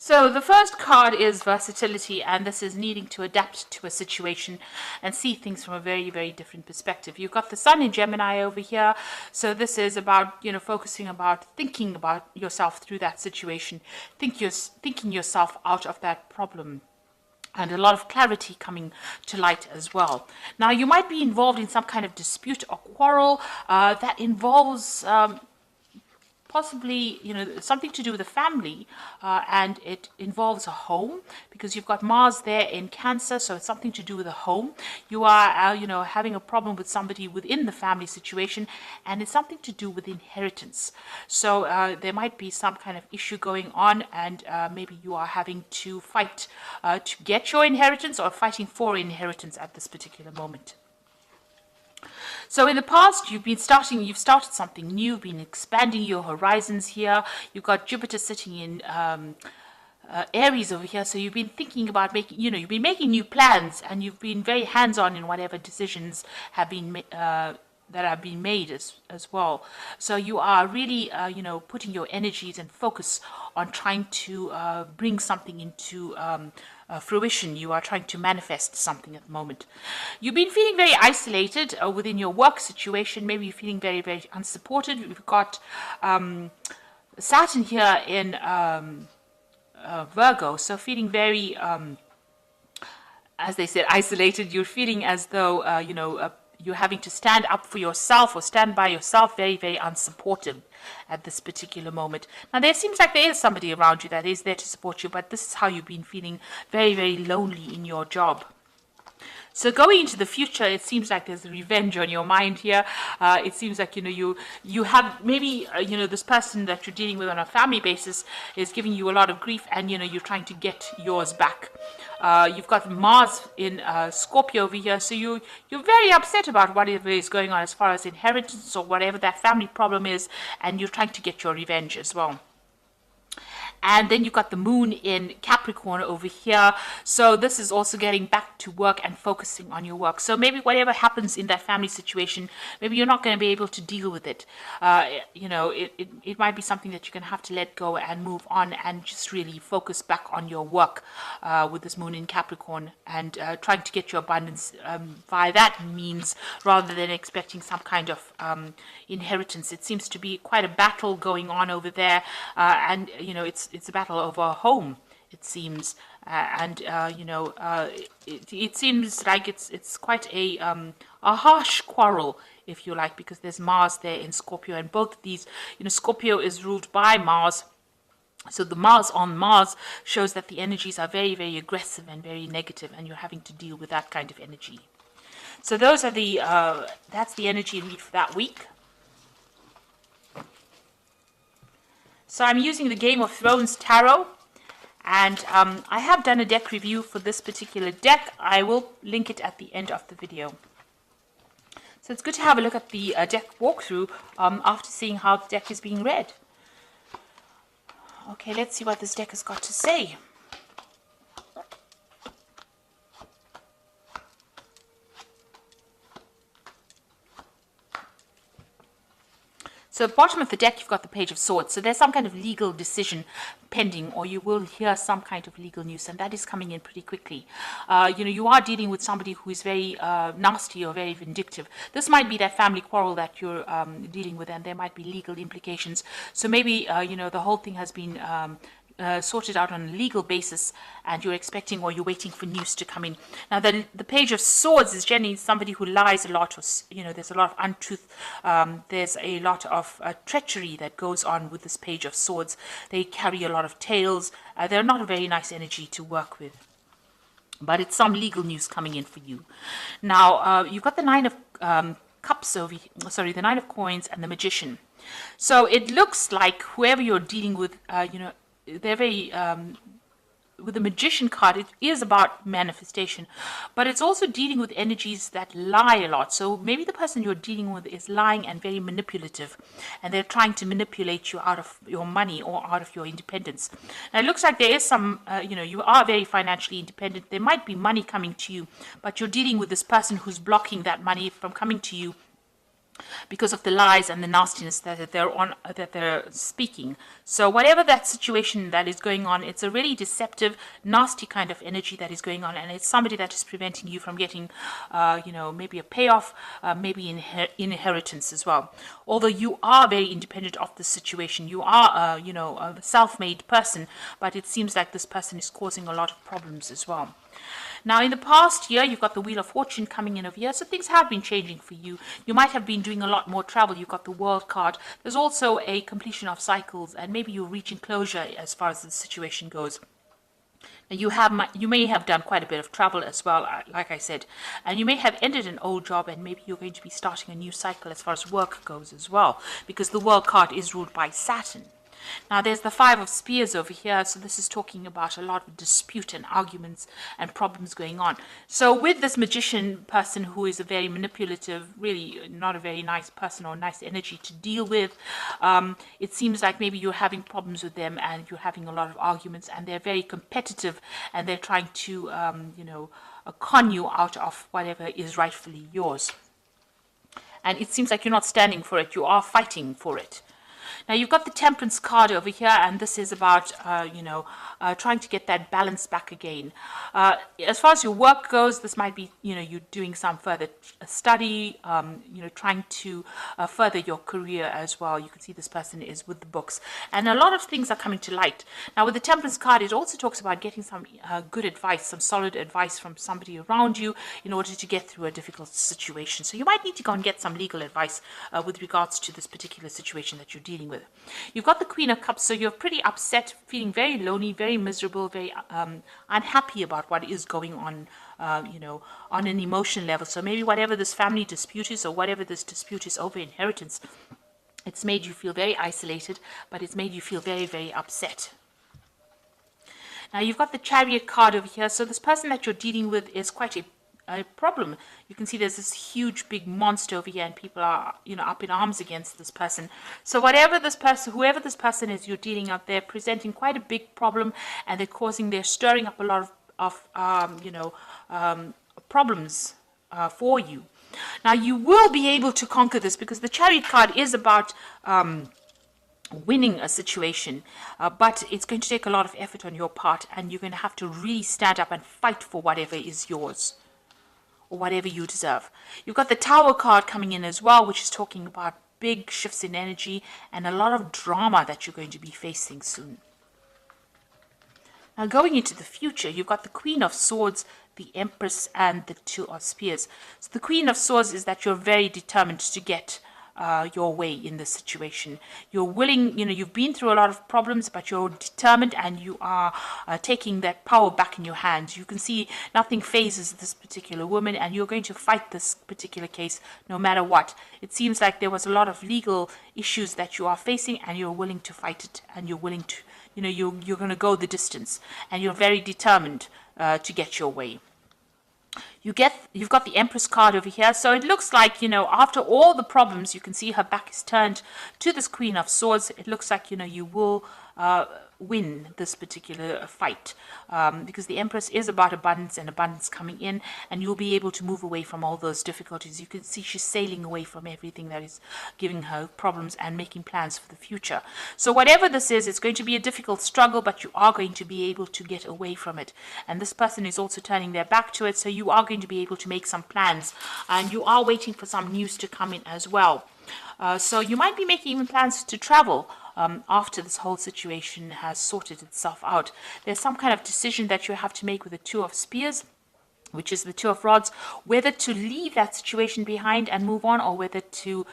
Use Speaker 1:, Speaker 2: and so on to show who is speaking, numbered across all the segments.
Speaker 1: So the first card is versatility, and this is needing to adapt to a situation and see things from a very, very different perspective. You've got the sun in Gemini over here, so this is about, focusing about thinking about yourself through that situation, thinking yourself out of that problem. And a lot of clarity coming to light as well. Now, you might be involved in some kind of dispute or quarrel that involves possibly, something to do with the family, and it involves a home, because you've got Mars there in Cancer, so it's something to do with a home. You are, having a problem with somebody within the family situation, and it's something to do with inheritance. So there might be some kind of issue going on, and maybe you are having to fight to get your inheritance, or fighting for inheritance at this particular moment. So in the past, you've started something new, been expanding your horizons here. You've got Jupiter sitting in Aries over here. So you've been thinking about you've been making new plans, and you've been very hands-on in whatever decisions have been that have been made as well. So you are really, putting your energies and focus on trying to bring something into fruition. You are trying to manifest something at the moment. You've been feeling very isolated within your work situation. Maybe you're feeling very, very unsupported. We've got Saturn here in Virgo, so feeling very, as they said, isolated. You're feeling as though, you're having to stand up for yourself or stand by yourself, very, very unsupportive at this particular moment. Now, there seems like there is somebody around you that is there to support you, but this is how you've been feeling, very, very lonely in your job. So going into the future, it seems like there's revenge on your mind here. It seems like, you have maybe, this person that you're dealing with on a family basis is giving you a lot of grief, and, you're trying to get yours back. You've got Mars in Scorpio over here, so you're very upset about whatever is going on as far as inheritance or whatever that family problem is, and you're trying to get your revenge as well. And then you've got the moon in Capricorn over here. So this is also getting back to work and focusing on your work. So maybe whatever happens in that family situation, maybe you're not going to be able to deal with it. It might be something that you're going to have to let go and move on, and just really focus back on your work with this moon in Capricorn, and trying to get your abundance via that means, rather than expecting some kind of inheritance. It seems to be quite a battle going on over there, and it's a battle over a home, it seems, it seems like it's quite a harsh quarrel, if you like, because there's Mars there in Scorpio, and both of these, Scorpio is ruled by Mars. So the Mars on Mars shows that the energies are very, very aggressive and very negative, and you're having to deal with that kind of energy. So those are that's the energy read for that week. So I'm using the Game of Thrones Tarot, and I have done a deck review for this particular deck. I will link it at the end of the video. So it's good to have a look at the deck walkthrough after seeing how the deck is being read. Okay, let's see what this deck has got to say. So at the bottom of the deck, you've got the Page of Swords. So there's some kind of legal decision pending, or you will hear some kind of legal news, and that is coming in pretty quickly. You are dealing with somebody who is very nasty or very vindictive. This might be that family quarrel that you're dealing with, and there might be legal implications. So maybe, the whole thing has been sorted out on a legal basis, and you're expecting, or you're waiting for news to come in. Now, the Page of Swords is generally somebody who lies a lot, or there's a lot of untruth. There's a lot of treachery that goes on with this Page of Swords. They carry a lot of tales. They're not a very nice energy to work with, but it's some legal news coming in for you. Now, you've got the Nine of Cups over here, the Nine of Coins and the Magician. So it looks like whoever you're dealing with, they're very, with the Magician card, it is about manifestation, but it's also dealing with energies that lie a lot. So maybe the person you're dealing with is lying and very manipulative, and they're trying to manipulate you out of your money or out of your independence. Now, it looks like there is some, you are very financially independent. There might be money coming to you, but you're dealing with this person who's blocking that money from coming to you. because of the lies and the nastiness that they're speaking. So whatever that situation that is going on, it's a really deceptive, nasty kind of energy that is going on, and it's somebody that is preventing you from getting, maybe a payoff, maybe inheritance as well. Although you are very independent of the situation, you are, a self-made person, but it seems like this person is causing a lot of problems as well. Now, in the past year, you've got the Wheel of Fortune coming in over here, so things have been changing for you. You might have been doing a lot more travel. You've got the World card. There's also a completion of cycles, and maybe you're reaching closure as far as the situation goes. Now, you may have done quite a bit of travel as well, like I said, and you may have ended an old job, and maybe you're going to be starting a new cycle as far as work goes as well, because the World card is ruled by Saturn. Now, there's the Five of Spears over here, so this is talking about a lot of dispute and arguments and problems going on. So with this magician person who is a very manipulative, really not a very nice person or nice energy to deal with, it seems like maybe you're having problems with them and you're having a lot of arguments, and they're very competitive, and they're trying to, con you out of whatever is rightfully yours. And it seems like you're not standing for it, you are fighting for it. Now, you've got the Temperance card over here, and this is about, trying to get that balance back again. As far as your work goes, this might be, you're doing some further study, trying to further your career as well. You can see this person is with the books, and a lot of things are coming to light. Now, with the Temperance card, it also talks about getting some good advice, some solid advice from somebody around you in order to get through a difficult situation. So you might need to go and get some legal advice with regards to this particular situation that you're dealing with. You've got the Queen of Cups, so you're pretty upset, feeling very lonely, very miserable, very unhappy about what is going on, on an emotion level. So maybe whatever this family dispute is, or whatever this dispute is over inheritance, it's made you feel very isolated, but it's made you feel very, very upset. Now, you've got the Chariot card over here, so this person that you're dealing with is quite a problem. You can see there's this huge big monster over here, and people are up in arms against this person. So whoever this person is you're dealing out there, presenting quite a big problem, and they're stirring up a lot of problems for you. Now, you will be able to conquer this, because the Chariot card is about winning a situation, but it's going to take a lot of effort on your part, and you're going to have to really stand up and fight for whatever is yours, or whatever you deserve. You've got the Tower card coming in as well, which is talking about big shifts in energy and a lot of drama that you're going to be facing soon. Now, going into the future, you've got the Queen of Swords, the Empress, and the Two of Spears. So the Queen of Swords is that you're very determined to get your way in this situation. You're willing, you've been through a lot of problems, but you're determined, and you are taking that power back in your hands. You can see nothing phases this particular woman, and you're going to fight this particular case no matter what. It seems like there was a lot of legal issues that you are facing, and you're willing to fight it, and you're willing to, you're going to go the distance, and you're very determined to get your way. You've got the Empress card over here, so it looks like, after all the problems, you can see her back is turned to this Queen of Swords. It looks like, you will win this particular fight, because the Empress is about abundance and abundance coming in, and you'll be able to move away from all those difficulties. You can see she's sailing away from everything that is giving her problems and making plans for the future. So whatever this is, it's going to be a difficult struggle, but you are going to be able to get away from it. And this person is also turning their back to it, so you are going to be able to make some plans, and you are waiting for some news to come in as well. So you might be making even plans to travel after this whole situation has sorted itself out. There's some kind of decision that you have to make with the Two of Spears, which is the Two of Rods, whether to leave that situation behind and move on, or whether to,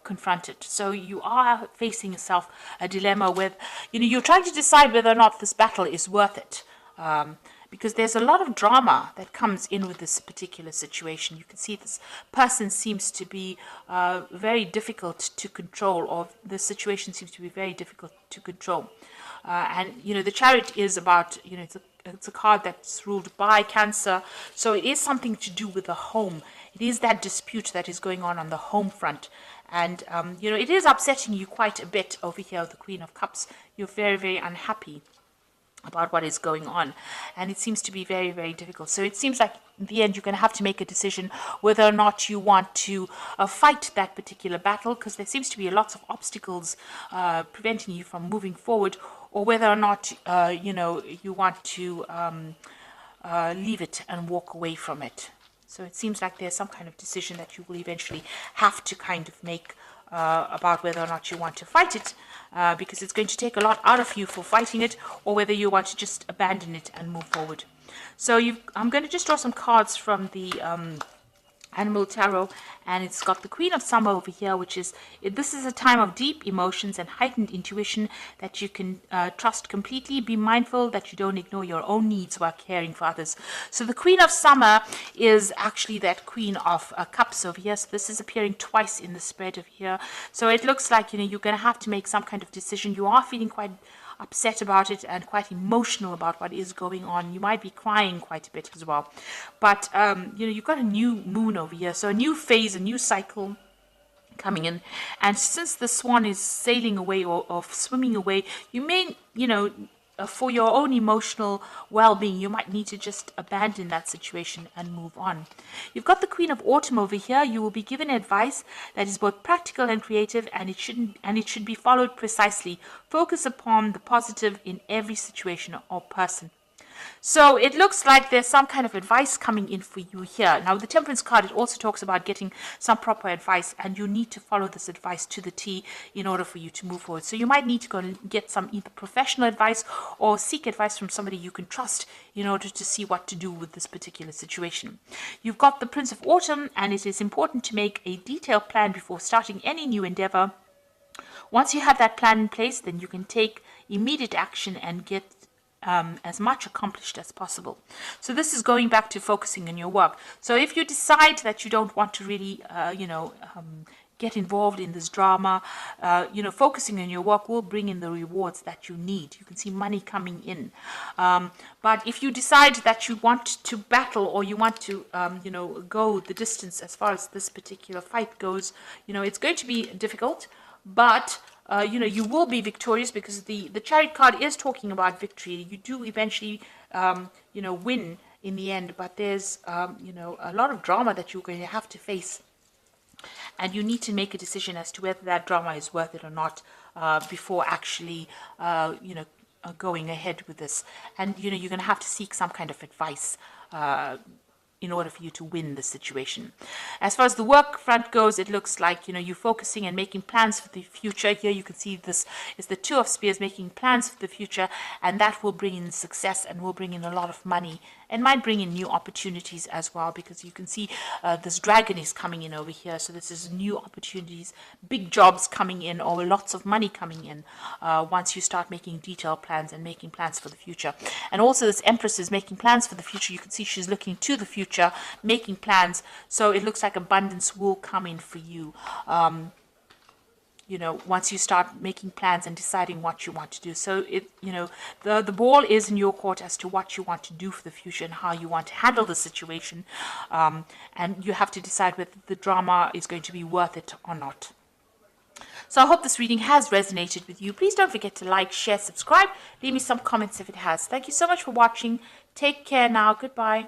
Speaker 1: confront it. So you are facing yourself a dilemma where, you're trying to decide whether or not this battle is worth it. Because there's a lot of drama that comes in with this particular situation. You can see this person seems to be very difficult to control, or the situation seems to be very difficult to control. And, the Chariot is about, it's a card that's ruled by Cancer. So it is something to do with the home. It is that dispute that is going on the home front. And, it is upsetting you quite a bit over here with the Queen of Cups. You're very, very unhappy about what is going on, and it seems to be very, very difficult. So it seems like in the end you're going to have to make a decision whether or not you want to fight that particular battle, because there seems to be lots of obstacles preventing you from moving forward, or whether or not you want to leave it and walk away from it. So it seems like there's some kind of decision that you will eventually have to kind of make about whether or not you want to fight it, because it's going to take a lot out of you for fighting it, or whether you want to just abandon it and move forward. So I'm going to just draw some cards from the Animal Tarot, and it's got the Queen of Summer over here, which is, this is a time of deep emotions and heightened intuition that you can trust completely. Be mindful that you don't ignore your own needs while caring for others. So the Queen of Summer is actually that Queen of Cups over here. So this is appearing twice in the spread over here. So it looks like, you're going to have to make some kind of decision. You are feeling quite upset about it and quite emotional about what is going on. You might be crying quite a bit as well. But, you've got a new moon over here. So a new phase, a new cycle coming in. And since the swan is sailing away or swimming away, you may, for your own emotional well-being, you might need to just abandon that situation and move on. You've got the Queen of Autumn over here. You will be given advice that is both practical and creative, and it should be followed precisely. Focus upon the positive in every situation or person. So it looks like there's some kind of advice coming in for you here. Now, the Temperance card, it also talks about getting some proper advice, and you need to follow this advice to the T in order for you to move forward. So you might need to go and get some either professional advice or seek advice from somebody you can trust in order to see what to do with this particular situation. You've got the Prince of Autumn, and it is important to make a detailed plan before starting any new endeavor. Once you have that plan in place, then you can take immediate action and get as much accomplished as possible. So this is going back to focusing on your work. So if you decide that you don't want to really, get involved in this drama, focusing on your work will bring in the rewards that you need. You can see money coming in. But if you decide that you want to battle, or you want to, go the distance as far as this particular fight goes, it's going to be difficult, but you will be victorious, because the Chariot card is talking about victory. You do eventually, win in the end, but there's, a lot of drama that you're going to have to face. And you need to make a decision as to whether that drama is worth it or not before actually, going ahead with this. And, you're going to have to seek some kind of advice in order for you to win the situation. As far as the work front goes, it looks like, you're focusing and making plans for the future. Here you can see this is the Two of Spears, making plans for the future, and that will bring in success and will bring in a lot of money, and might bring in new opportunities as well, because you can see this dragon is coming in over here. So this is new opportunities, big jobs coming in, or lots of money coming in once you start making detailed plans and making plans for the future. And also this Empress is making plans for the future. You can see she's looking to the future, making plans. So it looks like abundance will come in for you. Once you start making plans and deciding what you want to do. So the ball is in your court as to what you want to do for the future and how you want to handle the situation. And you have to decide whether the drama is going to be worth it or not. So I hope this reading has resonated with you. Please don't forget to like, share, subscribe. Leave me some comments if it has. Thank you so much for watching. Take care now. Goodbye.